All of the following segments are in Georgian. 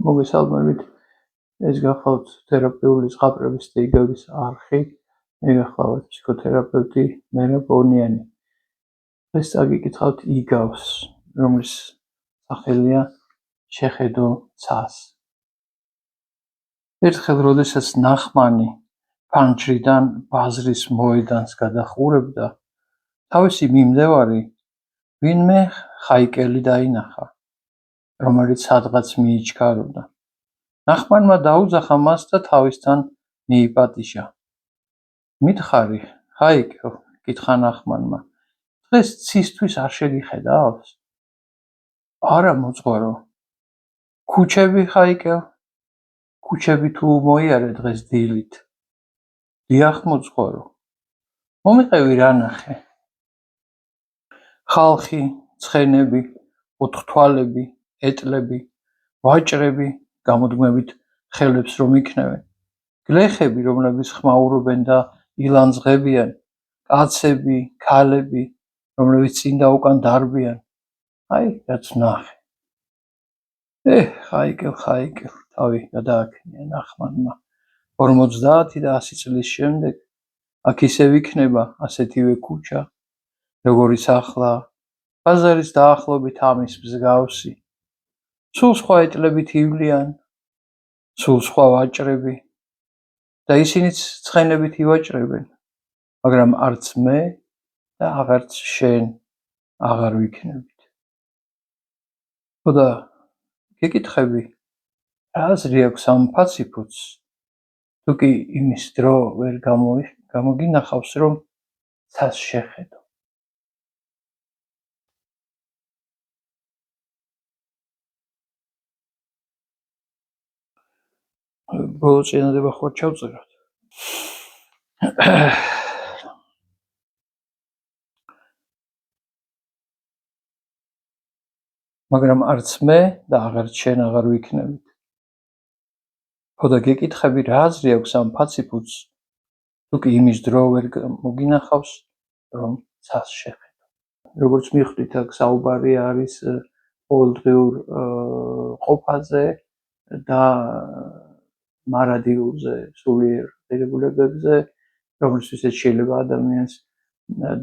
მოგესალმებით. ეს გახლავთ თერაპიული ზღაპრების დეიგების არხი. მე გახლავთ ფსიქოთერაპევტი მერაბ ბონიანი. დღეს წაგიკითხავთ იგავს, რომლის სახელია შეხედო ცას. ერთხელ, როდესაც ნახმანი ფანჯრიდან ბაზრის მოედანს გადახურებდა, თავისი მიმდევარი ვინმე ხაიკელი დაინახა, რომელიც სადღაც მიიჩქაროდა. ნახმანმა დაუძახა მას და თავისთან მიიპატიჟა. მითხარი, ხაიკელ, კითხა ნახმანმა, დღეს ცისთვის არ შეგიხედავს? არა, მოძღვარო. ქუჩები, ხაიკელ? ქუჩები თუ მოიარე დღეს დილით? დიახ, მოძღვარო. მომიყევი რა ნახე? ხალხი, ცხენები, ოთხთვალები, ეტლები, ვაჭრები, გამოდმებით ხელებს რომ იქნევენ, გლეხები, რომლებიც ხმაურობენ და ილანძღებიან, კაცები, ქალები, რომლებიც წინ და უკან დარბიან. აი, რაც ნახე. ხაიკელ, თავი გადააქნია ნახმანმა. 50 და 100 წლის შემდეგ აქ ისევ იქნება ასეთივე ქუჩა, როგორიც ახლა, ბაზარის დაახლოებით ამის მსგავსი. სულ სხვა ეტლებით ივლიან, სულ სხვა ვაჭრები და ისინიც ცხენებით ივაჭრებენ, მაგრამ არც მე და აღარც შენ აღარ ვიქნებით. ხოდა გეკითხები, რა აზრი აქვს ამ ფაციფუთს, თუ კი იმის დრო ვერ გამოგინახავს, რომ ცას შეხედო. ბოლო წინადება ხო ჩავწეროთ. მაგრამ არც მე და აღარც შენ აღარ ვიქნებით. ხოდა გეკითხები, რა აზრი აქვს ამ ფაციფუთს, თუ კი იმის დრო ვერ მოგინახავს, რომ ცას შეხედო. როგორც მიხვდით, აქ საუბარი არის ყოველდღიურ ყოფაზე და მარადიულზე, სულიერ ღირებულებებზე, რომელთვისაც შეიძლება ადამიანს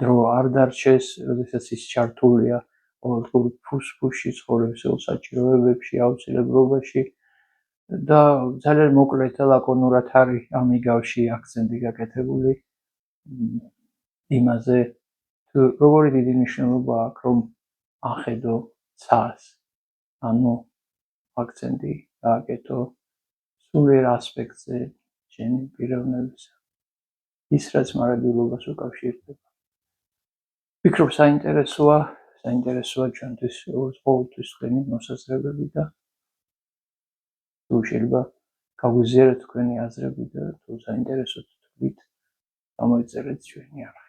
დრო არ დარჩეს, როდესაც ის ჩართულია ყოველდღიურ ფუსფუსში, ცხოვრებისეულ საჭიროებებში, აუცილებლობაში და ძალიან მოკლედ და ლაკონურად არის ამ იგავში აქცენტი გაკეთებული იმაზე, თუ როგორი დიდი მნიშვნელობა აქვს, რომ ახედო ცას, ანუ აქცენტი გააკეთო სულიერ ასპექტზე შენი პიროვნებისა, ის რაც მარადიულობას უკავშირდება. ვფიქრობ, საინტერესოა ჩვენთვის ყოველთვის თქვენი მოსაზრებები და თუ შეიძლება გაგვიზიაროთ თქვენი აზრები და თუ საინტერესოდ თქვით, გამოიწერეთ ჩვენი არხი.